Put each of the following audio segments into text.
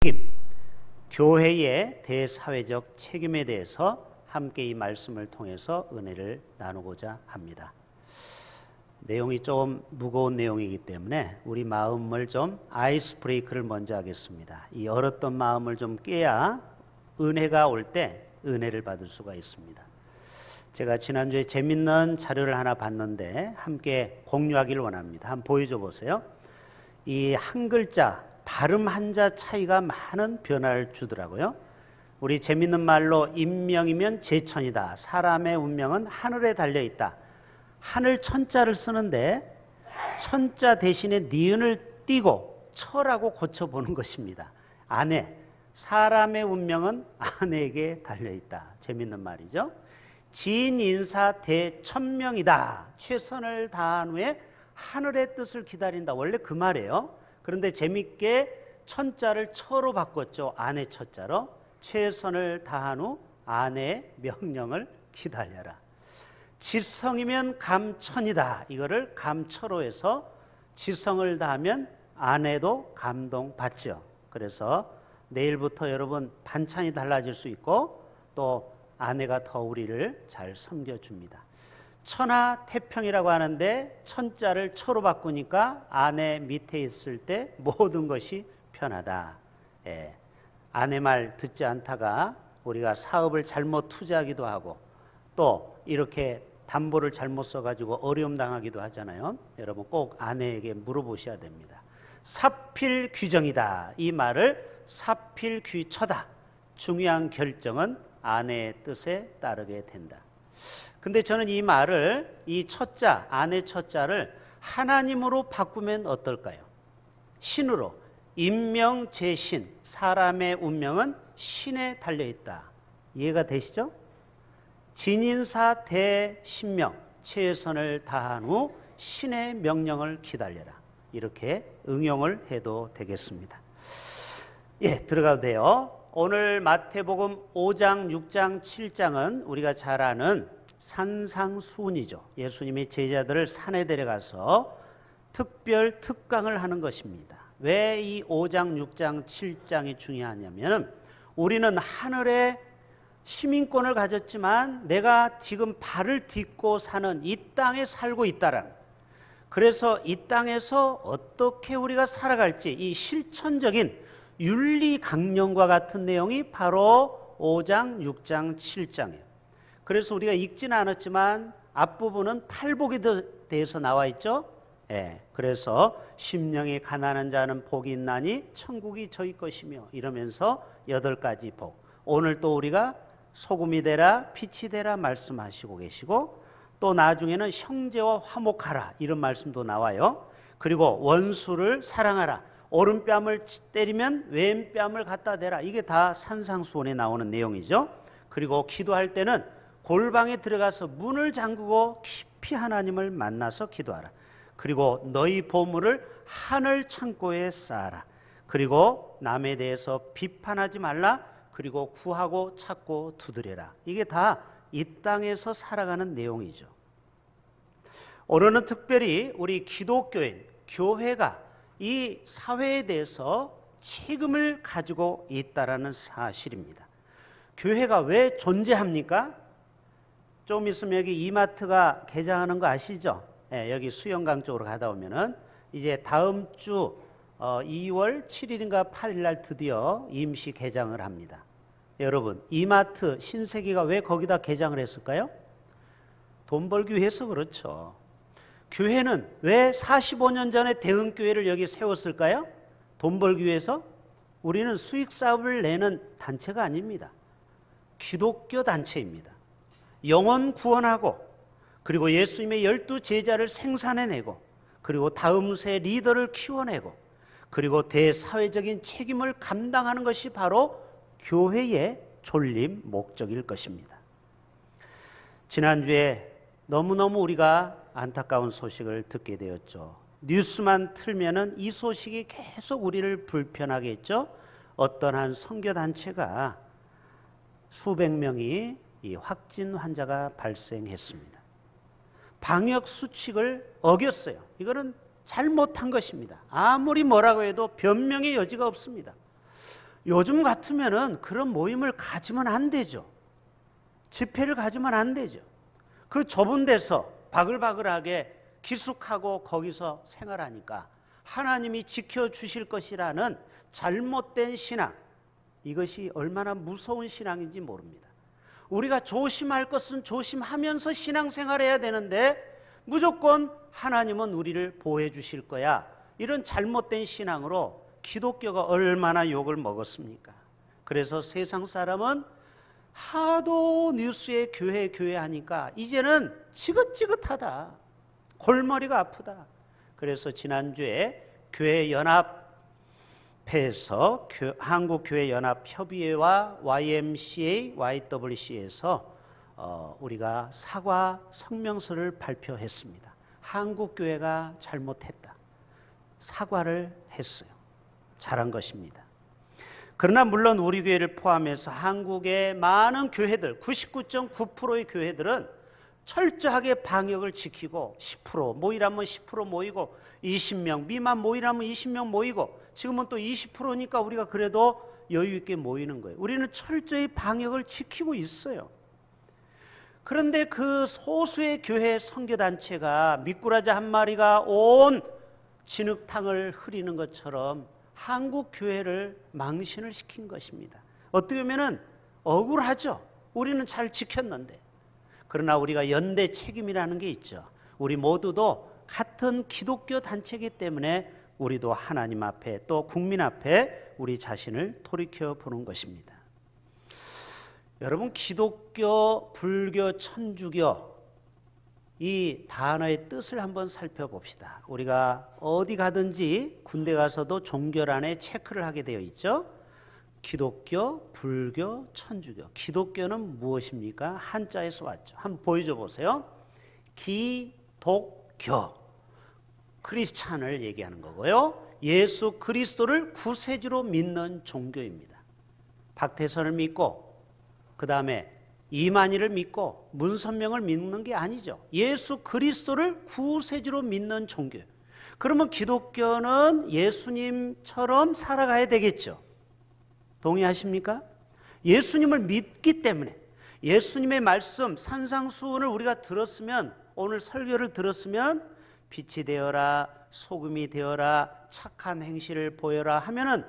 책임, 교회의 대사회적 책임에 대해서 함께 이 말씀을 통해서 은혜를 나누고자 합니다. 내용이 좀 무거운 내용이기 때문에 우리 마음을 좀 아이스 브레이크를 먼저 하겠습니다. 이 얼었던 마음을 좀 깨야 은혜가 올 때 은혜를 받을 수가 있습니다. 제가 지난주에 재밌는 자료를 하나 봤는데 함께 공유하기를 원합니다. 한번 보여줘 보세요. 이 한 글자 발음 한자 차이가 많은 변화를 주더라고요. 우리 재밌는 말로 인명이면 제천이다. 사람의 운명은 하늘에 달려있다. 하늘 천자를 쓰는데 천자 대신에 니은을 띄고 처라고 고쳐보는 것입니다. 아내, 사람의 운명은 아내에게 달려있다. 재밌는 말이죠. 진인사 대천명이다. 최선을 다한 후에 하늘의 뜻을 기다린다. 원래 그 말이에요. 그런데 재밌게 천자를 처로 바꿨죠. 아내 처자로. 최선을 다한 후 아내의 명령을 기다려라. 지성이면 감천이다. 이거를 감처로 해서 지성을 다하면 아내도 감동받죠. 그래서 내일부터 여러분 반찬이 달라질 수 있고 또 아내가 더 우리를 잘 섬겨줍니다. 천하태평이라고 하는데 천자를 처로 바꾸니까 아내 밑에 있을 때 모든 것이 편하다. 아내 말 듣지 않다가 우리가 사업을 잘못 투자하기도 하고 또 이렇게 담보를 잘못 써가지고 어려움 당하기도 하잖아요. 여러분 꼭 아내에게 물어보셔야 됩니다. 사필귀정이다. 이 말을 사필귀처다. 중요한 결정은 아내의 뜻에 따르게 된다. 근데 저는 이 말을, 이 첫자, 아내 첫자를 하나님으로 바꾸면 어떨까요? 신으로, 인명제신, 사람의 운명은 신에 달려있다. 이해가 되시죠? 진인사 대신명, 최선을 다한 후 신의 명령을 기다려라. 이렇게 응용을 해도 되겠습니다. 들어가도 돼요. 오늘 마태복음 5장, 6장, 7장은 우리가 잘 아는 산상수훈이죠. 예수님이 제자들을 산에 데려가서 특별 특강을 하는 것입니다. 왜 이 5장, 6장, 7장이 중요하냐면 우리는 하늘의 시민권을 가졌지만 내가 지금 발을 딛고 사는 이 땅에 살고 있다라는, 그래서 이 땅에서 어떻게 우리가 살아갈지 이 실천적인 윤리 강령과 같은 내용이 바로 5장, 6장, 7장이에요. 그래서 우리가 읽지는 않았지만 앞부분은 팔복에 대해서 나와 있죠. 그래서 심령이 가난한 자는 복이 있나니 천국이 저희 것이며 이러면서 8가지 복. 오늘 또 우리가 소금이 되라 빛이 되라 말씀하시고 계시고 또 나중에는 형제와 화목하라 이런 말씀도 나와요. 그리고 원수를 사랑하라. 오른뺨을 때리면 왼뺨을 갖다 대라. 이게 다 산상수훈에 나오는 내용이죠. 그리고 기도할 때는 골방에 들어가서 문을 잠그고 깊이 하나님을 만나서 기도하라. 그리고 너희 보물을 하늘 창고에 쌓아라. 그리고 남에 대해서 비판하지 말라. 그리고 구하고 찾고 두드려라. 이게 다 이 땅에서 살아가는 내용이죠. 오늘은 특별히 우리 기독교인, 교회가 이 사회에 대해서 책임을 가지고 있다라는 사실입니다. 교회가 왜 존재합니까? 좀 있으면 여기 이마트가 개장하는 거 아시죠? 여기 수영강 쪽으로 가다 오면은 이제 다음 주 2월 7일인가 8일 날 드디어 임시 개장을 합니다. 여러분, 이마트 신세계가 왜 거기다 개장을 했을까요? 돈 벌기 위해서 그렇죠. 교회는 왜 45년 전에 대흥교회를 여기 세웠을까요? 돈 벌기 위해서? 우리는 수익 사업을 내는 단체가 아닙니다. 기독교 단체입니다. 영혼 구원하고 그리고 예수님의 12제자를 생산해내고 그리고 다음 세 리더를 키워내고 그리고 대사회적인 책임을 감당하는 것이 바로 교회의 존립 목적일 것입니다. 지난주에 너무너무 우리가 안타까운 소식을 듣게 되었죠. 뉴스만 틀면은 이 소식이 계속 우리를 불편하게 했죠. 어떤 한 선교단체가 수백 명이 이 확진 환자가 발생했습니다. 방역 수칙을 어겼어요. 이거는 잘못한 것입니다. 아무리 뭐라고 해도 변명의 여지가 없습니다. 요즘 같으면은 그런 모임을 가지면 안 되죠. 집회를 가지면 안 되죠. 그 좁은 데서 바글바글하게 기숙하고 거기서 생활하니까 하나님이 지켜주실 것이라는 잘못된 신앙, 이것이 얼마나 무서운 신앙인지 모릅니다. 우리가 조심할 것은 조심하면서 신앙생활해야 되는데 무조건 하나님은 우리를 보호해 주실 거야, 이런 잘못된 신앙으로 기독교가 얼마나 욕을 먹었습니까? 그래서 세상 사람은 하도 뉴스에 교회 하니까 이제는 지긋지긋하다, 골머리가 아프다. 그래서 지난주에 교회연합회에서 한국교회연합협의회와 YMCA, YWC에서 우리가 사과 성명서를 발표했습니다. 한국교회가 잘못했다, 사과를 했어요. 잘한 것입니다. 그러나 물론 우리 교회를 포함해서 한국의 많은 교회들, 99.9%의 교회들은 철저하게 방역을 지키고 10% 모이라면 10% 모이고 20명 미만 모이라면 20명 모이고, 지금은 또 20%니까 우리가 그래도 여유 있게 모이는 거예요. 우리는 철저히 방역을 지키고 있어요. 그런데 그 소수의 교회 선교단체가 미꾸라지 한 마리가 온 진흙탕을 흐리는 것처럼 한국 교회를 망신을 시킨 것입니다. 어떻게 보면 억울하죠. 우리는 잘 지켰는데. 그러나 우리가 연대 책임이라는 게 있죠. 우리 모두도 같은 기독교 단체이기 때문에 우리도 하나님 앞에 또 국민 앞에 우리 자신을 돌이켜 보는 것입니다. 여러분, 기독교, 불교, 천주교 이 단어의 뜻을 한번 살펴봅시다. 우리가 어디 가든지 군대 가서도 종교란에 체크를 하게 되어 있죠. 기독교, 불교, 천주교. 기독교는 무엇입니까? 한자에서 왔죠. 한번 보여줘 보세요. 기독교, 크리스찬을 얘기하는 거고요. 예수 그리스도를 구세주로 믿는 종교입니다. 박태선을 믿고 그 다음에 이만희를 믿고 문선명을 믿는 게 아니죠. 예수 그리스도를 구세주로 믿는 종교. 그러면 기독교는 예수님처럼 살아가야 되겠죠. 동의하십니까? 예수님을 믿기 때문에, 예수님의 말씀 산상수훈을 우리가 들었으면, 오늘 설교를 들었으면 빛이 되어라, 소금이 되어라, 착한 행실을 보여라 하면은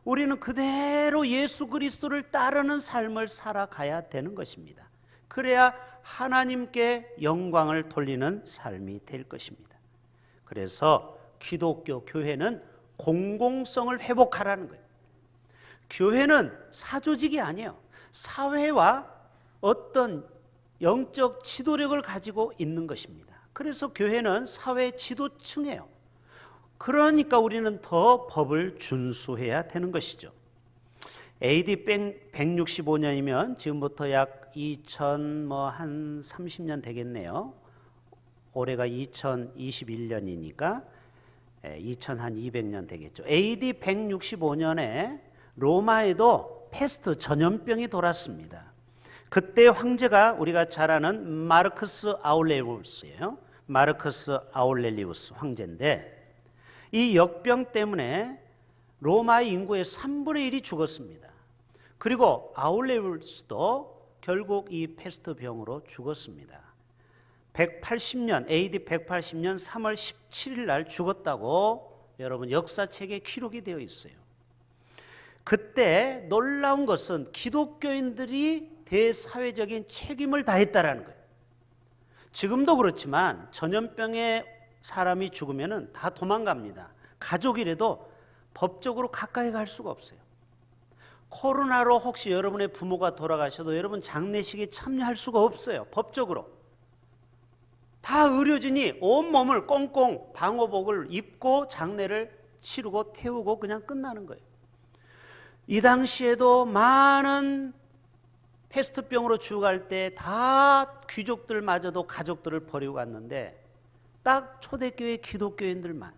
우리는 그대로 예수 그리스도를 따르는 삶을 살아가야 되는 것입니다. 그래야 하나님께 영광을 돌리는 삶이 될 것입니다. 그래서 기독교 교회는 공공성을 회복하라는 거예요. 교회는 사조직이 아니에요. 사회와 어떤 영적 지도력을 가지고 있는 것입니다. 그래서 교회는 사회 지도층이에요. 그러니까 우리는 더 법을 준수해야 되는 것이죠. AD 165년이면 지금부터 약 30년 되겠네요. 올해가 2021년이니까 2200년 되겠죠. AD 165년에 로마에도 패스트 전염병이 돌았습니다. 그때 황제가 우리가 잘 아는 마르크스 아울렐리우스예요. 마르크스 아울렐리우스 황제인데, 이 역병 때문에 로마의 인구의 3분의 1이 죽었습니다. 그리고 아울렐리우스도 결국 이 패스트 병으로 죽었습니다. 180년, AD 180년 3월 17일 날 죽었다고 여러분 역사책에 기록이 되어 있어요. 그때 놀라운 것은 기독교인들이 대사회적인 책임을 다했다라는 거예요. 지금도 그렇지만 전염병에 사람이 죽으면 다 도망갑니다. 가족이라도 법적으로 가까이 갈 수가 없어요. 코로나로 혹시 여러분의 부모가 돌아가셔도 여러분 장례식에 참여할 수가 없어요. 법적으로. 다 의료진이 온몸을 꽁꽁 방호복을 입고 장례를 치르고 태우고 그냥 끝나는 거예요. 이 당시에도 많은 패스트병으로 죽어갈 때 다 귀족들마저도 가족들을 버리고 갔는데 딱 초대교회 기독교인들만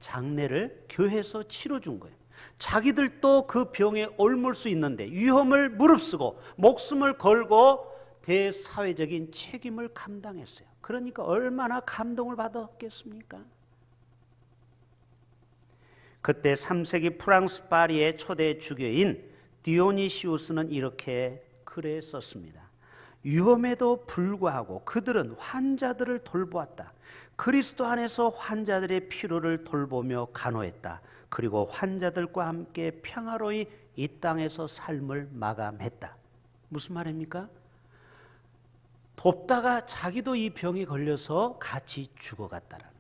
장례를 교회에서 치러준 거예요. 자기들도 그 병에 옮을 수 있는데 위험을 무릅쓰고 목숨을 걸고 대사회적인 책임을 감당했어요. 그러니까 얼마나 감동을 받았겠습니까? 그때 3세기 프랑스 파리의 초대 주교인 디오니시우스는 이렇게 글에 썼습니다. 위험에도 불구하고 그들은 환자들을 돌보았다. 그리스도 안에서 환자들의 필요를 돌보며 간호했다. 그리고 환자들과 함께 평화로이 이 땅에서 삶을 마감했다. 무슨 말입니까? 돕다가 자기도 이 병에 걸려서 같이 죽어갔다라는 거예요.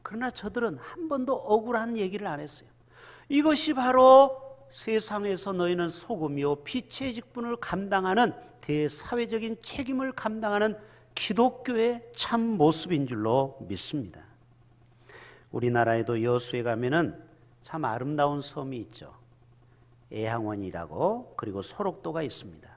그러나 저들은 한 번도 억울한 얘기를 안 했어요. 이것이 바로 세상에서 너희는 소금이요 빛의 직분을 감당하는 대사회적인 책임을 감당하는 기독교의 참 모습인 줄로 믿습니다. 우리나라에도 여수에 가면은 참 아름다운 섬이 있죠. 애항원이라고. 그리고 소록도가 있습니다.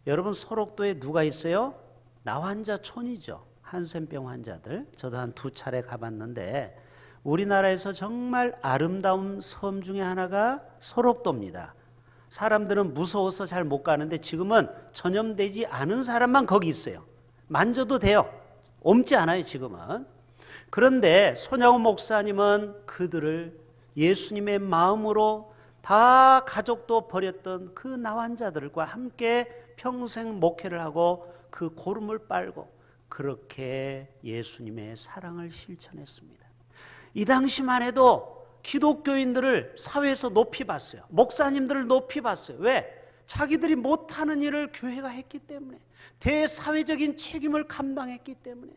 여러분, 소록도에 누가 있어요? 나환자촌이죠. 한센병 환자들. 저도 한 2차례 가봤는데 우리나라에서 정말 아름다운 섬 중에 하나가 소록도입니다. 사람들은 무서워서 잘 못 가는데 지금은 전염되지 않은 사람만 거기 있어요. 만져도 돼요. 옮지 않아요, 지금은. 그런데 손양호 목사님은 그들을 예수님의 마음으로 다 가족도 버렸던 그 나환자들과 함께 평생 목회를 하고 그 고름을 빨고 그렇게 예수님의 사랑을 실천했습니다. 이 당시만 해도 기독교인들을 사회에서 높이 봤어요. 목사님들을 높이 봤어요. 왜? 자기들이 못하는 일을 교회가 했기 때문에, 대사회적인 책임을 감당했기 때문에.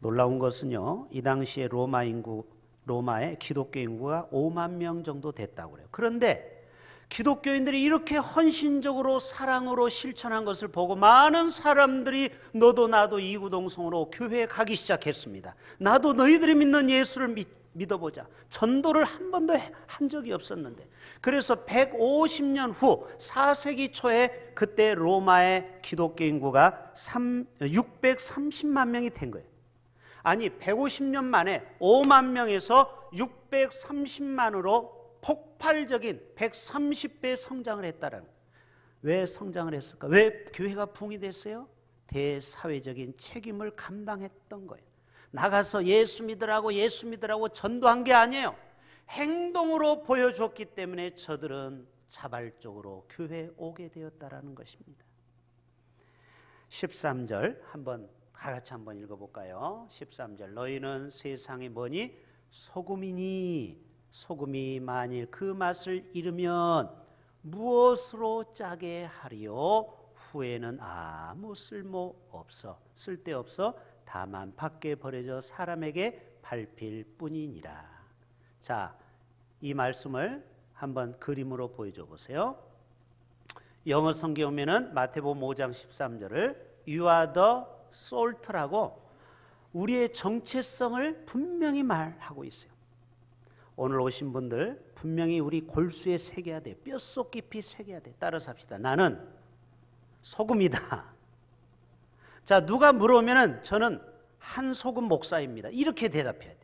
놀라운 것은요, 이 당시에 로마의 기독교 인구가 5만 명 정도 됐다고 그래요. 그런데 기독교인들이 이렇게 헌신적으로 사랑으로 실천한 것을 보고 많은 사람들이 너도 나도 이구동성으로 교회에 가기 시작했습니다. 나도 너희들이 믿는 예수를 믿어보자. 전도를 한 번도 한 적이 없었는데, 그래서 150년 후 4세기 초에 그때 로마의 기독교 인구가 630만 명이 된 거예요. 아니, 150년 만에 5만 명에서 630만으로 폭발적인 130배 성장을 했다라는 거예요. 왜 성장을 했을까? 왜 교회가 붕이 됐어요? 대사회적인 책임을 감당했던 거예요. 나가서 예수 믿으라고 전도한 게 아니에요. 행동으로 보여줬기 때문에 저들은 자발적으로 교회에 오게 되었다라는 것입니다. 13절 다 같이 한번 읽어볼까요? 13절, 너희는 세상에 뭐니? 소금이니 소금이 만일 그 맛을 잃으면 무엇으로 짜게 하리요? 후에는 아무 쓸데없어 다만 밖에 버려져 사람에게 밟힐 뿐이니라. 자, 이 말씀을 한번 그림으로 보여줘 보세요. 영어 성경에 오면은 마태복음 5장 13절을 You are the salt라고 우리의 정체성을 분명히 말하고 있어요. 오늘 오신 분들 분명히 우리 골수에 새겨야 돼. 뼛속 깊이 새겨야 돼. 따라서 합시다. 나는 소금이다. 자, 누가 물어오면은 저는 한소금 목사입니다. 이렇게 대답해야 돼.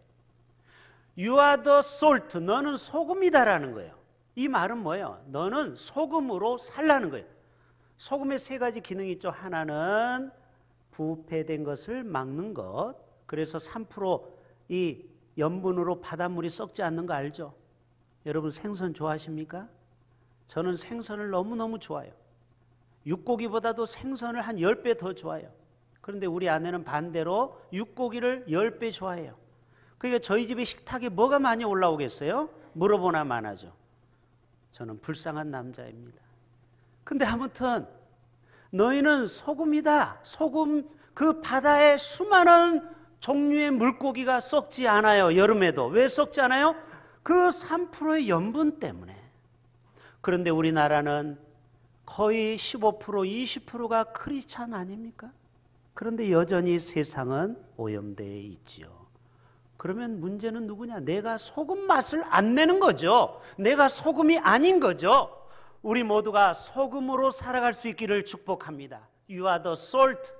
You are the salt. 너는 소금이다라는 거예요. 이 말은 뭐예요? 너는 소금으로 살라는 거예요. 소금의 3가지 기능이 있죠. 하나는 부패된 것을 막는 것. 그래서 3%이 염분으로 바닷물이 썩지 않는 거 알죠? 여러분 생선 좋아하십니까? 저는 생선을 너무너무 좋아해요. 육고기보다도 생선을 한 10배 더 좋아해요. 그런데 우리 아내는 반대로 육고기를 10배 좋아해요. 그러니까 저희 집에 식탁에 뭐가 많이 올라오겠어요? 물어보나 마나죠. 저는 불쌍한 남자입니다. 근데 아무튼 너희는 소금이다. 소금, 그 바다에 수많은 종류의 물고기가 썩지 않아요. 여름에도. 왜 썩지 않아요? 그 3%의 염분 때문에. 그런데 우리나라는 거의 15%, 20%가 크리스찬 아닙니까? 그런데 여전히 세상은 오염되어 있지요. 그러면 문제는 누구냐? 내가 소금 맛을 안 내는 거죠. 내가 소금이 아닌 거죠. 우리 모두가 소금으로 살아갈 수 있기를 축복합니다. You are the salt.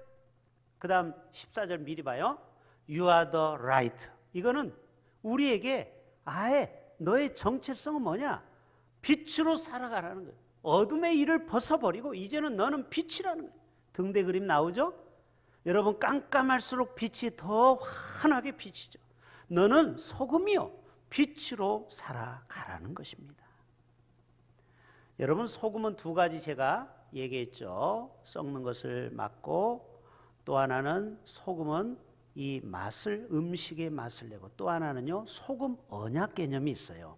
그 다음 14절 미리 봐요. You are the light. 이거는 우리에게 아예 너의 정체성은 뭐냐? 빛으로 살아가라는 거예요. 어둠의 일을 벗어버리고 이제는 너는 빛이라는 거예요. 등대 그림 나오죠? 여러분 깜깜할수록 빛이 더 환하게 비치죠. 너는 소금이요 빛으로 살아가라는 것입니다. 여러분 소금은 두 가지 제가 얘기했죠. 썩는 것을 막고 또 하나는 소금은 이 맛을 음식의 맛을 내고 또 하나는요 소금 언약 개념이 있어요.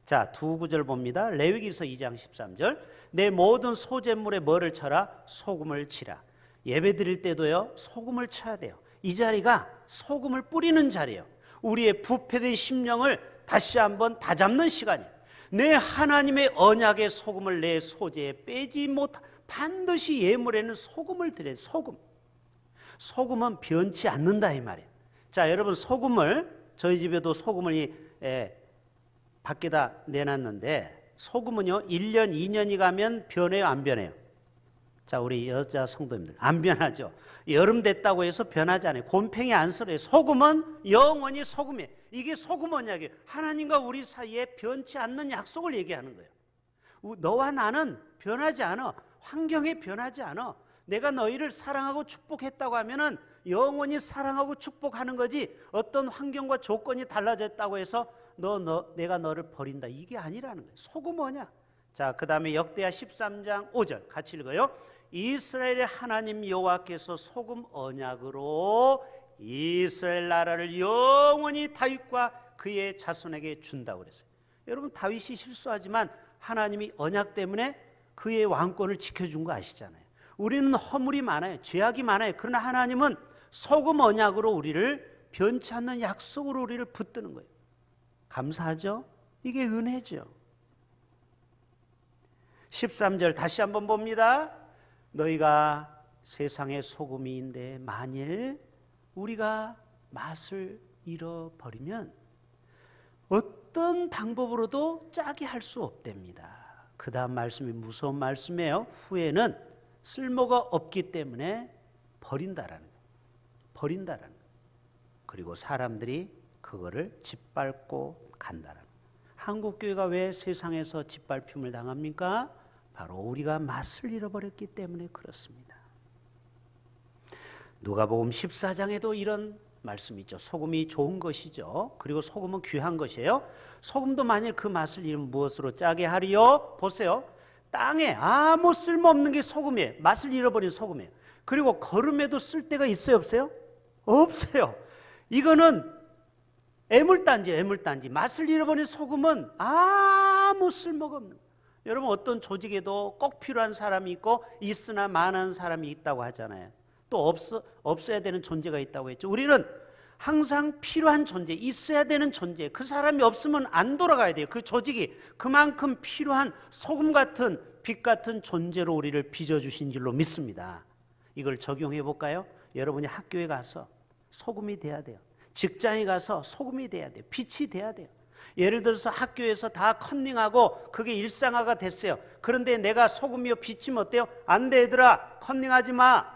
자, 두 구절 봅니다. 레위기서 2장 13절 내 모든 소재물에 뭐를 쳐라? 소금을 치라. 예배 드릴 때도요 소금을 쳐야 돼요. 이 자리가 소금을 뿌리는 자리예요. 우리의 부패된 심령을 다시 한번 다잡는 시간이에요. 내 하나님의 언약의 소금을 내 소재에 빼지 못하 반드시 예물에는 소금을 드려야 돼요. 소금은 변치 않는다 이 말이에요. 자, 여러분 소금을 저희 집에도 소금을 밖에다 내놨는데 소금은요 1년 2년이 가면 변해요 안 변해요? 자, 우리 여자 성도님들 안 변하죠. 여름 됐다고 해서 변하지 않아요. 곰팡이 안 슬어요. 소금은 영원히 소금이에요. 이게 소금 언약이에요. 하나님과 우리 사이에 변치 않는 약속을 얘기하는 거예요. 너와 나는 변하지 않아. 환경에 변하지 않아. 내가 너희를 사랑하고 축복했다고 하면은 영원히 사랑하고 축복하는 거지 어떤 환경과 조건이 달라졌다고 해서 내가 너를 버린다 이게 아니라는 거예요. 소금 언약. 자, 그 다음에 역대하 13장 5절 같이 읽어요. 이스라엘의 하나님 여호와께서 소금 언약으로 이스라엘 나라를 영원히 다윗과 그의 자손에게 준다고 그랬어요. 여러분 다윗이 실수하지만 하나님이 언약 때문에 그의 왕권을 지켜준 거 아시잖아요. 우리는 허물이 많아요. 죄악이 많아요. 그러나 하나님은 소금 언약으로 우리를 변치 않는 약속으로 우리를 붙드는 거예요. 감사하죠? 이게 은혜죠. 13절 다시 한번 봅니다. 너희가 세상의 소금인데 만일 우리가 맛을 잃어버리면 어떤 방법으로도 짜게 할 수 없답니다. 그 다음 말씀이 무서운 말씀이에요. 후에는 쓸모가 없기 때문에 버린다라는 거예요. 버린다라는 거예요. 그리고 사람들이 그거를 짓밟고 간다라는 거예요. 한국교회가 왜 세상에서 짓밟힘을 당합니까? 바로 우리가 맛을 잃어버렸기 때문에 그렇습니다. 누가복음 14장에도 이런 말씀이 있죠. 소금이 좋은 것이죠. 그리고 소금은 귀한 것이에요. 소금도 만일 그 맛을 잃으면 무엇으로 짜게 하리요? 보세요. 땅에 아무 쓸모없는 게 소금이에요. 맛을 잃어버린 소금이에요. 그리고 거름에도 쓸 데가 있어요? 없어요? 없어요. 이거는 애물단지예요. 애물단지. 맛을 잃어버린 소금은 아무 쓸모가 없는 거예요. 여러분 어떤 조직에도 꼭 필요한 사람이 있고 있으나 많은 사람이 있다고 하잖아요. 또 없어야 되는 존재가 있다고 했죠. 우리는 항상 필요한 존재, 있어야 되는 존재, 그 사람이 없으면 안 돌아가야 돼요. 그 조직이 그만큼 필요한 소금 같은 빛 같은 존재로 우리를 빚어주신 줄로 믿습니다. 이걸 적용해 볼까요? 여러분이 학교에 가서 소금이 돼야 돼요. 직장에 가서 소금이 돼야 돼요. 빛이 돼야 돼요. 예를 들어서 학교에서 다 컨닝하고 그게 일상화가 됐어요. 그런데 내가 소금이요 빛이면 어때요? 안 돼 얘들아, 컨닝하지 마.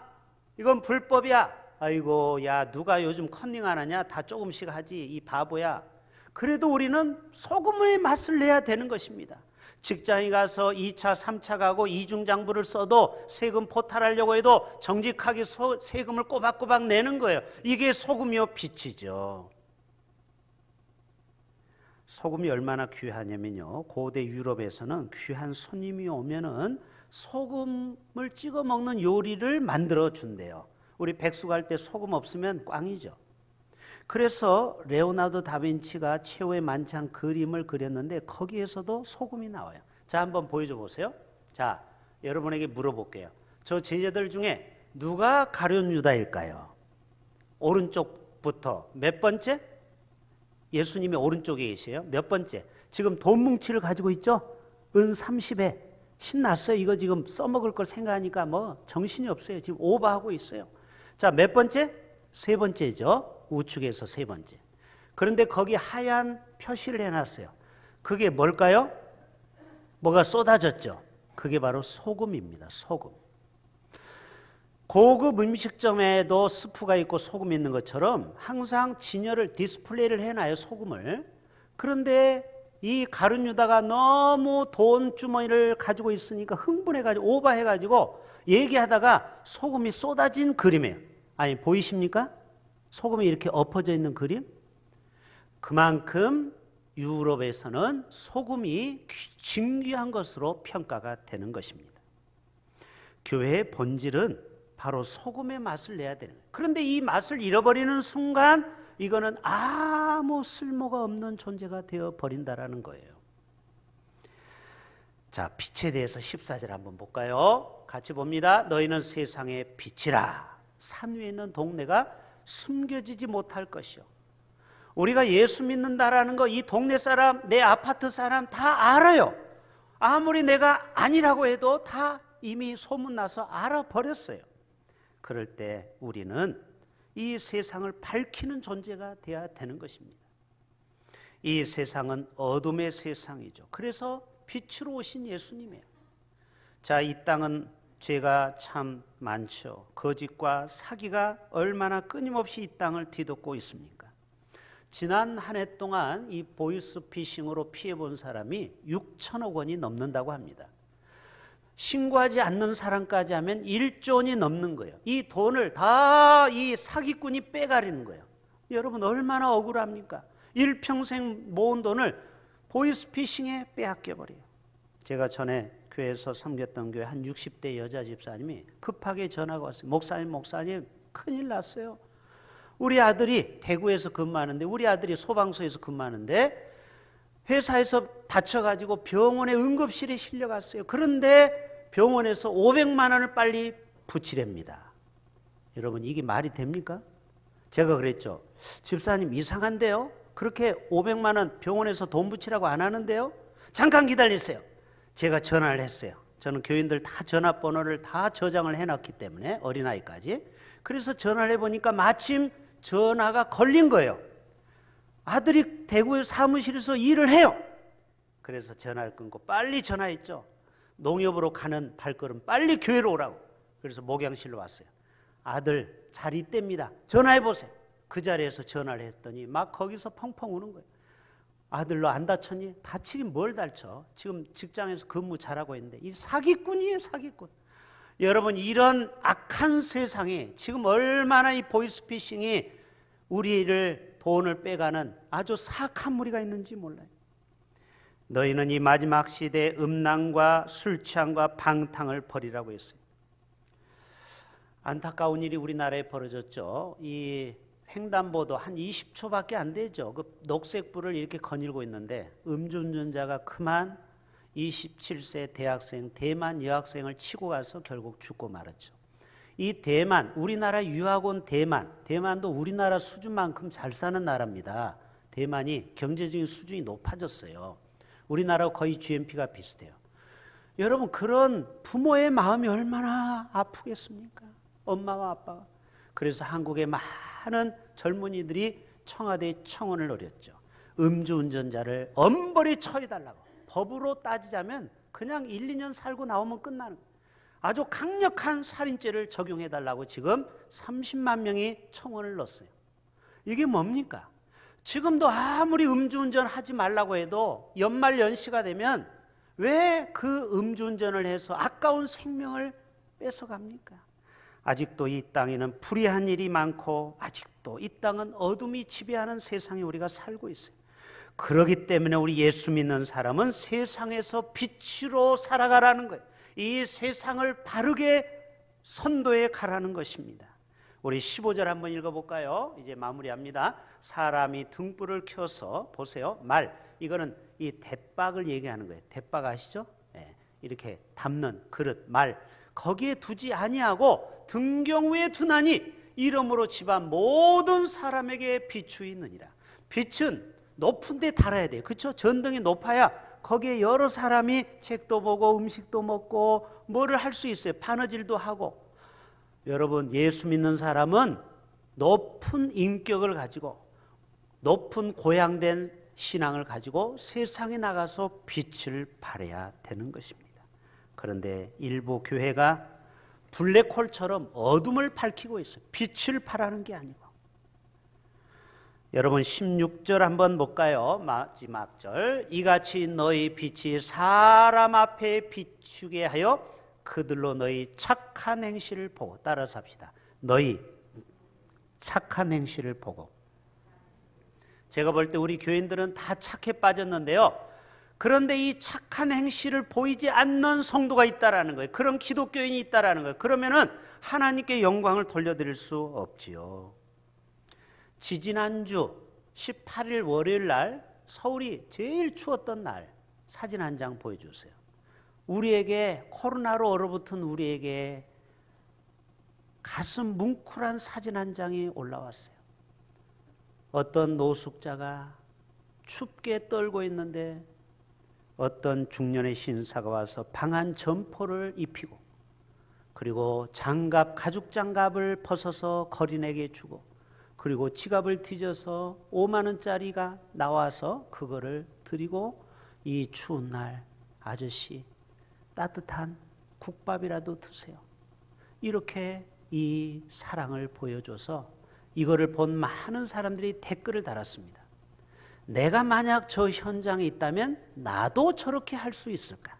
이건 불법이야. 아이고 야 누가 요즘 컨닝 안 하냐? 다 조금씩 하지 이 바보야. 그래도 우리는 소금의 맛을 내야 되는 것입니다. 직장에 가서 2차 3차 가고 이중장부를 써도 세금 포탈하려고 해도 정직하게 세금을 꼬박꼬박 내는 거예요. 이게 소금이요 빛이죠. 소금이 얼마나 귀하냐면요, 고대 유럽에서는 귀한 손님이 오면은 소금을 찍어 먹는 요리를 만들어 준대요. 우리 백수 갈 때 소금 없으면 꽝이죠. 그래서 레오나르도 다빈치가 최후의 만찬 그림을 그렸는데 거기에서도 소금이 나와요. 자, 한번 보여줘 보세요. 자, 여러분에게 물어볼게요. 저 제자들 중에 누가 가룟 유다일까요? 오른쪽부터 몇 번째? 예수님이 오른쪽에 계세요. 몇 번째? 지금 돈 뭉치를 가지고 있죠? 은 30에 신났어요. 이거 지금 써먹을 걸 생각하니까 뭐 정신이 없어요. 지금 오버하고 있어요. 자, 몇 번째? 세 번째죠. 우측에서 세 번째. 그런데 거기 하얀 표시를 해놨어요. 그게 뭘까요? 뭐가 쏟아졌죠? 그게 바로 소금입니다. 소금. 고급 음식점에도 스프가 있고 소금이 있는 것처럼 항상 진열을 디스플레이를 해놔요. 소금을. 그런데 이 가룟 유다가 너무 돈 주머니를 가지고 있으니까 흥분해가지고 오버해가지고 얘기하다가 소금이 쏟아진 그림이에요. 아니, 보이십니까? 소금이 이렇게 엎어져 있는 그림? 그만큼 유럽에서는 소금이 진귀한 것으로 평가가 되는 것입니다. 교회의 본질은 바로 소금의 맛을 내야 되는 거예요. 그런데 이 맛을 잃어버리는 순간 이거는 아무 쓸모가 없는 존재가 되어 버린다라는 거예요. 자, 빛에 대해서 14절 한번 볼까요? 같이 봅니다. 너희는 세상의 빛이라. 산 위에 있는 동네가 숨겨지지 못할 것이요. 우리가 예수 믿는다라는 거 이 동네 사람, 내 아파트 사람 다 알아요. 아무리 내가 아니라고 해도 다 이미 소문나서 알아버렸어요. 그럴 때 우리는 이 세상을 밝히는 존재가 되어야 되는 것입니다. 이 세상은 어둠의 세상이죠. 그래서 빛으로 오신 예수님이에요. 자, 이 땅은 죄가 참 많죠. 거짓과 사기가 얼마나 끊임없이 이 땅을 뒤덮고 있습니까? 지난 한 해 동안 이 보이스피싱으로 피해본 사람이 6천억 원이 넘는다고 합니다. 신고하지 않는 사람까지 하면 1조 원이 넘는 거예요. 이 돈을 다 이 사기꾼이 빼가리는 거예요. 여러분 얼마나 억울합니까? 일평생 모은 돈을 보이스피싱에 빼앗겨버려요. 제가 전에 교회에서 섬겼던 교회 한 60대 여자 집사님이 급하게 전화가 왔어요. 목사님 큰일 났어요. 우리 아들이 대구에서 근무하는데, 우리 아들이 소방서에서 근무하는데 회사에서 다쳐가지고 병원에 응급실에 실려갔어요. 그런데 병원에서 500만 원을 빨리 붙이랍니다. 여러분 이게 말이 됩니까? 제가 그랬죠. 집사님 이상한데요? 그렇게 500만 원 병원에서 돈 붙이라고 안 하는데요? 잠깐 기다리세요. 제가 전화를 했어요. 저는 교인들 다 전화번호를 다 저장을 해놨기 때문에 어린아이까지. 그래서 전화를 해보니까 마침 전화가 걸린 거예요. 아들이 대구 사무실에서 일을 해요. 그래서 전화를 끊고 빨리 전화했죠. 농협으로 가는 발걸음 빨리 교회로 오라고. 그래서 목양실로 왔어요. 아들 잘 있답니다. 전화해보세요. 그 자리에서 전화를 했더니 막 거기서 펑펑 우는 거예요. 아들 너 안 다쳤니? 다치긴 뭘 다쳐. 지금 직장에서 근무 잘하고 있는데. 이 사기꾼이에요, 사기꾼. 여러분 이런 악한 세상에 지금 얼마나 이 보이스피싱이 우리를 돈을 빼가는 아주 사악한 무리가 있는지 몰라요. 너희는 이 마지막 시대에 음란과 술 취함과 방탕을 버리라고 했어요. 안타까운 일이 우리나라에 벌어졌죠. 이 횡단보도 한 20초밖에 안 되죠. 그 녹색불을 이렇게 거닐고 있는데 음주운전자가 그만 27세 대학생 대만 여학생을 치고 가서 결국 죽고 말았죠. 이 대만, 우리나라 유학 온 대만도 우리나라 수준만큼 잘 사는 나라입니다. 대만이 경제적인 수준이 높아졌어요. 우리나라와 거의 GNP가 비슷해요. 여러분 그런 부모의 마음이 얼마나 아프겠습니까? 엄마와 아빠가. 그래서 한국의 많은 젊은이들이 청와대에 청원을 노렸죠. 음주운전자를 엄벌히 처해달라고. 법으로 따지자면 그냥 1, 2년 살고 나오면 끝나는 거예요. 아주 강력한 살인죄를 적용해달라고 지금 30만 명이 청원을 넣었어요. 이게 뭡니까? 지금도 아무리 음주운전 하지 말라고 해도 연말 연시가 되면 왜 그 음주운전을 해서 아까운 생명을 뺏어갑니까? 아직도 이 땅에는 불의한 일이 많고 아직도 이 땅은 어둠이 지배하는 세상에 우리가 살고 있어요. 그렇기 때문에 우리 예수 믿는 사람은 세상에서 빛으로 살아가라는 거예요. 이 세상을 바르게 선도해 가라는 것입니다. 우리 15절 한번 읽어볼까요? 이제 마무리합니다. 사람이 등불을 켜서 보세요. 말, 이거는 이 대박을 얘기하는 거예요. 대박 아시죠? 네, 이렇게 담는 그릇, 말 거기에 두지 아니하고 등경 위에 두나니 이러므로 집안 모든 사람에게 비추이느니라. 빛은 높은 데 달아야 돼요. 그렇죠? 전등이 높아야 거기에 여러 사람이 책도 보고 음식도 먹고 뭐를 할 수 있어요. 바느질도 하고. 여러분 예수 믿는 사람은 높은 인격을 가지고 높은 고양된 신앙을 가지고 세상에 나가서 빛을 발해야 되는 것입니다. 그런데 일부 교회가 블랙홀처럼 어둠을 밝히고 있어요. 빛을 발하는 게 아니고. 여러분 16절 한번 볼까요? 마지막 절. 이같이 너희 빛이 사람 앞에 비추게 하여 그들로 너희 착한 행실을 보고. 따라서 합시다. 너희 착한 행실을 보고. 제가 볼 때 우리 교인들은 다 착해 빠졌는데요. 그런데 이 착한 행실을 보이지 않는 성도가 있다라는 거예요. 그런 기독교인이 있다라는 거예요. 그러면은 하나님께 영광을 돌려드릴 수 없지요. 지지난주 18일 월요일 날 서울이 제일 추웠던 날 사진 한 장 보여주세요. 우리에게 코로나로 얼어붙은 우리에게 가슴 뭉클한 사진 한 장이 올라왔어요. 어떤 노숙자가 춥게 떨고 있는데 어떤 중년의 신사가 와서 방한 점포를 입히고 그리고 장갑, 가죽 장갑을 벗어서 거린에게 주고 그리고 지갑을 뒤져서 5만 원짜리가 나와서 그거를 드리고 이 추운 날 아저씨 따뜻한 국밥이라도 드세요. 이렇게 이 사랑을 보여줘서 이거를 본 많은 사람들이 댓글을 달았습니다. 내가 만약 저 현장에 있다면 나도 저렇게 할 수 있을까?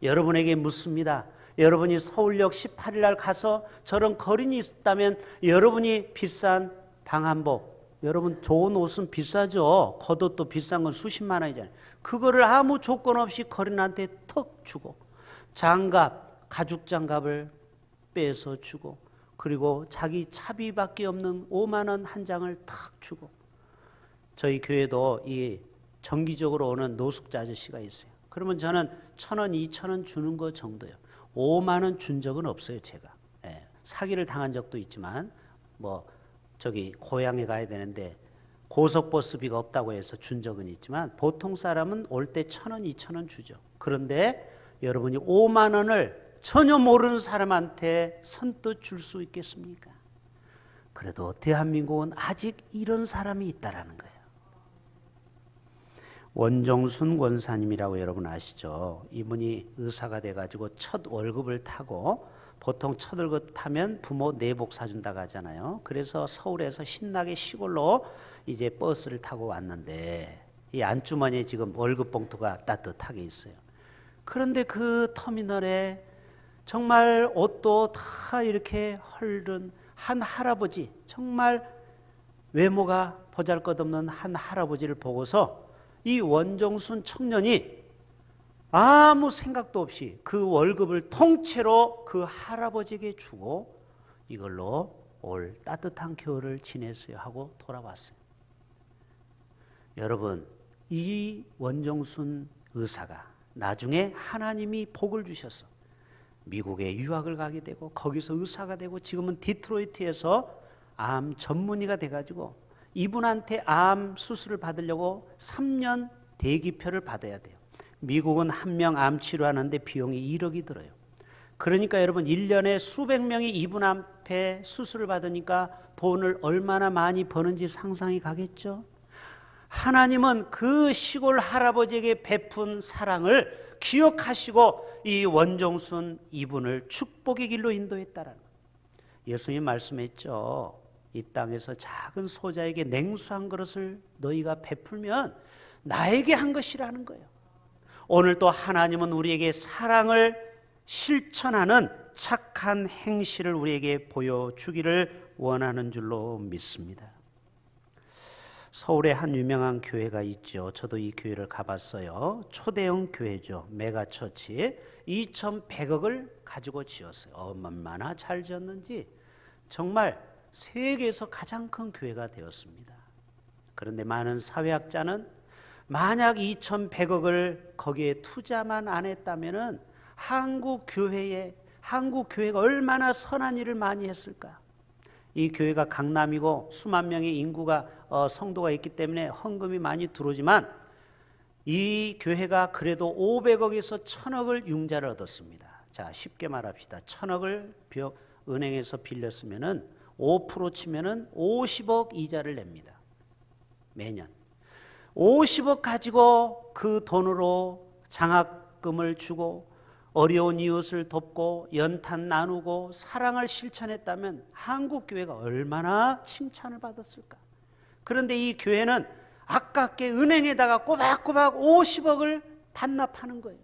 여러분에게 묻습니다. 여러분이 서울역 18일 날 가서 저런 거린이 있다면 여러분이 비싼 방한복, 여러분 좋은 옷은 비싸죠. 겉옷도 비싼 건 수십만 원이잖아요. 그거를 아무 조건 없이 거린한테 턱 주고 장갑, 가죽 장갑을 빼서 주고 그리고 자기 차비밖에 없는 5만 원 한 장을 탁 주고. 저희 교회도 이 정기적으로 오는 노숙자 아저씨가 있어요. 그러면 저는 1,000원, 2,000원 주는 거 정도예요. 5만 원 준 적은 없어요, 제가. 예, 사기를 당한 적도 있지만 뭐 저기 고향에 가야 되는데 고속버스비가 없다고 해서 준 적은 있지만 보통 사람은 올 때 1,000원, 2,000원 주죠. 그런데 여러분이 5만 원을 전혀 모르는 사람한테 선뜻 줄 수 있겠습니까? 그래도 대한민국은 아직 이런 사람이 있다라는 거예요. 원종순 권사님이라고 여러분 아시죠? 이분이 의사가 돼가지고 첫 월급을 타고 보통 첫 월급 타면 부모 내복 사준다고 하잖아요. 그래서 서울에서 신나게 시골로 이제 버스를 타고 왔는데 이 안주머니에 지금 월급 봉투가 따뜻하게 있어요. 그런데 그 터미널에 정말 옷도 다 이렇게 헐른 한 할아버지, 정말 외모가 보잘것없는 한 할아버지를 보고서 이 원종순 청년이 아무 생각도 없이 그 월급을 통째로 그 할아버지에게 주고 이걸로 올 따뜻한 겨울을 지냈어요 하고 돌아왔어요. 여러분, 이 원종순 의사가 나중에 하나님이 복을 주셔서 미국에 유학을 가게 되고 거기서 의사가 되고 지금은 디트로이트에서 암 전문의가 돼가지고 이분한테 암 수술을 받으려고 3년 대기표를 받아야 돼요. 미국은 한 명 암 치료하는데 비용이 1억이 들어요. 그러니까 여러분 1년에 수백 명이 이분 앞에 수술을 받으니까 돈을 얼마나 많이 버는지 상상이 가겠죠. 하나님은 그 시골 할아버지에게 베푼 사랑을 기억하시고 이 원종순 이분을 축복의 길로 인도했다라는 거예요. 예수님 말씀했죠. 이 땅에서 작은 소자에게 냉수 한 그릇을 너희가 베풀면 나에게 한 것이라는 거예요. 오늘 또 하나님은 우리에게 사랑을 실천하는 착한 행실을 우리에게 보여주기를 원하는 줄로 믿습니다. 서울에 한 유명한 교회가 있죠. 저도 이 교회를 가봤어요. 초대형 교회죠. 메가처치. 2,100억을 가지고 지었어요. 얼마나 잘 지었는지 정말 세계에서 가장 큰 교회가 되었습니다. 그런데 많은 사회학자는 만약 2,100억을 거기에 투자만 안 했다면은 한국 교회가 얼마나 선한 일을 많이 했을까? 이 교회가 강남이고 수만 명의 인구가 성도가 있기 때문에 헌금이 많이 들어오지만 이 교회가 그래도 500억에서 1,000억을 융자를 얻었습니다. 자, 쉽게 말합시다. 1,000억을 은행에서 빌렸으면은 5% 치면은 50억 이자를 냅니다. 매년. 50억 가지고 그 돈으로 장학금을 주고 어려운 이웃을 돕고 연탄 나누고 사랑을 실천했다면 한국 교회가 얼마나 칭찬을 받았을까? 그런데 이 교회는 아깝게 은행에다가 꼬박꼬박 50억을 반납하는 거예요.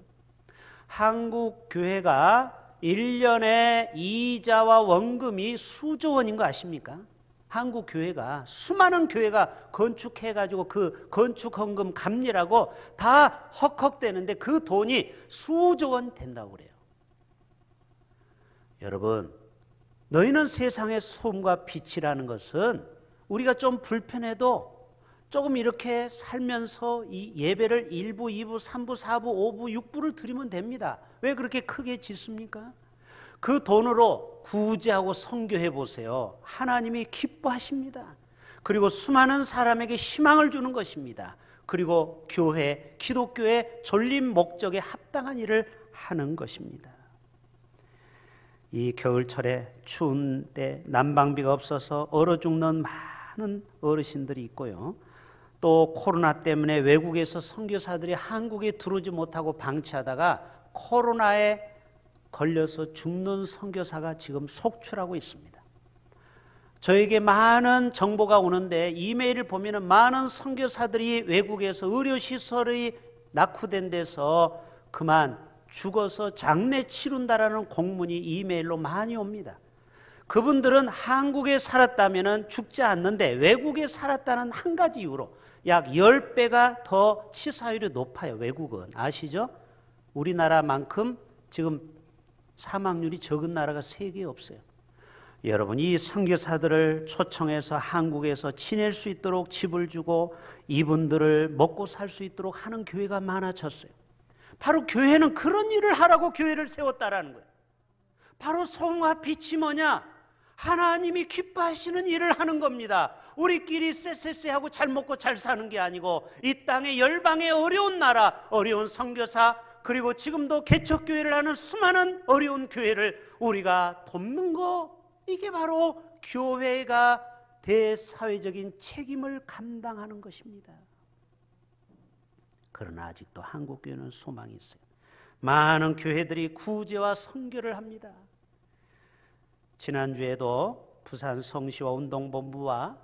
한국 교회가 1년에 이자와 원금이 수조 원인 거 아십니까? 한국 교회가 수많은 교회가 건축해가지고 그 건축 헌금 갚느라고 다 헉헉대는데 그 돈이 수조 원 된다고 그래요. 여러분, 너희는 세상의 소금과 빛이라는 것은 우리가 좀 불편해도 조금 이렇게 살면서 이 예배를 1부, 2부, 3부, 4부, 5부, 6부를 드리면 됩니다. 왜 그렇게 크게 짓습니까? 그 돈으로 구제하고 선교해 보세요. 하나님이 기뻐하십니다. 그리고 수많은 사람에게 희망을 주는 것입니다. 그리고 교회, 기독교의 존립 목적에 합당한 일을 하는 것입니다. 이 겨울철에 추운 때 난방비가 없어서 얼어 죽는 많은 어르신들이 있고요. 또 코로나 때문에 외국에서 선교사들이 한국에 들어오지 못하고 방치하다가 코로나에 걸려서 죽는 선교사가 지금 속출하고 있습니다. 저에게 많은 정보가 오는데 이메일을 보면 많은 선교사들이 외국에서 의료시설이 낙후된 데서 그만 죽어서 장례 치른다라는 공문이 이메일로 많이 옵니다. 그분들은 한국에 살았다면 죽지 않는데 외국에 살았다는 한 가지 이유로 약 10배가 더 치사율이 높아요. 외국은 아시죠? 우리나라만큼 지금 사망률이 적은 나라가 세계에 없어요. 여러분, 이 선교사들을 초청해서 한국에서 지낼 수 있도록 집을 주고 이분들을 먹고 살 수 있도록 하는 교회가 많아졌어요. 바로 교회는 그런 일을 하라고 교회를 세웠다라는 거예요. 바로 소금과 빛이 뭐냐? 하나님이 기뻐하시는 일을 하는 겁니다. 우리끼리 쎄쎄쎄하고 잘 먹고 잘 사는 게 아니고 이 땅의 열방의 어려운 나라, 어려운 선교사, 그리고 지금도 개척교회를 하는 수많은 어려운 교회를 우리가 돕는 거, 이게 바로 교회가 대사회적인 책임을 감당하는 것입니다. 그러나 아직도 한국교회는 소망이 있어요. 많은 교회들이 구제와 선교를 합니다. 지난주에도 부산 성시와 운동본부와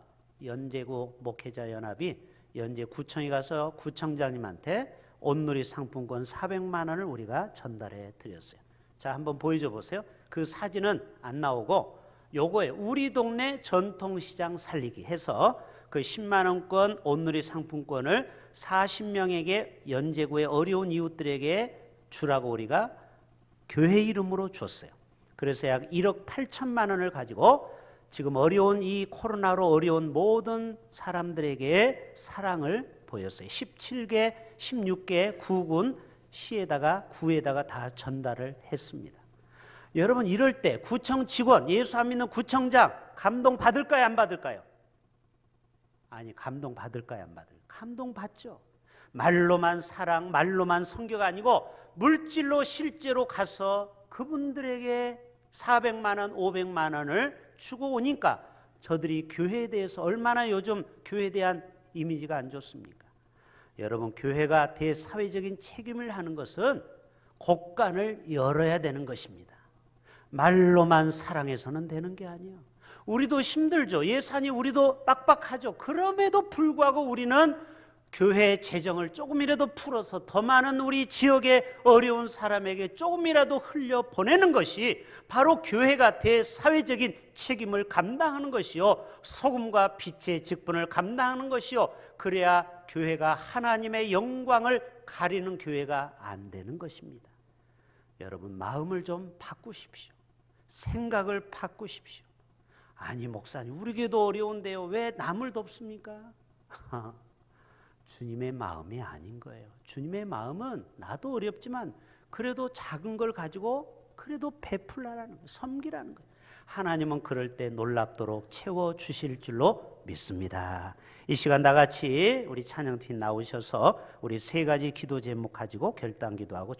연제구 목회자연합이 연제구청에 가서 구청장님한테 온누리 상품권 400만 원을 우리가 전달해 드렸어요. 자, 한번 보여줘 보세요. 그 사진은 안 나오고 요거에 우리 동네 전통시장 살리기 해서 그 10만 원권 온누리 상품권을 40명에게 연제구의 어려운 이웃들에게 주라고 우리가 교회 이름으로 줬어요. 그래서 약 1억 8천만 원을 가지고 지금 어려운 이 코로나로 어려운 모든 사람들에게 사랑을 보였어요. 17개, 16개 구군 시에다가 구에다가 다 전달을 했습니다. 여러분, 이럴 때 구청 직원, 예수 안 믿는 구청장 감동 받을까요, 안 받을까요? 아니, 감동 받을까요, 안 받을까요? 감동 받죠. 말로만 사랑, 말로만 선교가 아니고 물질로 실제로 가서 그분들에게 400만 원, 500만 원을 주고 오니까 저들이 교회에 대해서 얼마나 요즘 교회에 대한 이미지가 안 좋습니까? 여러분, 교회가 대사회적인 책임을 하는 것은 곳간을 열어야 되는 것입니다. 말로만 사랑해서는 되는 게 아니에요. 우리도 힘들죠. 예산이 우리도 빡빡하죠. 그럼에도 불구하고 우리는 교회 재정을 조금이라도 풀어서 더 많은 우리 지역의 어려운 사람에게 조금이라도 흘려보내는 것이 바로 교회가 대사회적인 책임을 감당하는 것이요, 소금과 빛의 직분을 감당하는 것이요, 그래야 교회가 하나님의 영광을 가리는 교회가 안 되는 것입니다. 여러분, 마음을 좀 바꾸십시오. 생각을 바꾸십시오. 아니, 목사님, 우리 교회도 어려운데요, 왜 남을 돕습니까? 주님의 마음이 아닌 거예요. 주님의 마음은 나도 어렵지만 그래도 작은 걸 가지고 그래도 베풀라라는 거예요. 섬기라는 거예요. 하나님은 그럴 때 놀랍도록 채워주실 줄로 믿습니다. 이 시간 다 같이 우리 찬양팀 나오셔서 우리 세 가지 기도 제목 가지고 결단 기도하고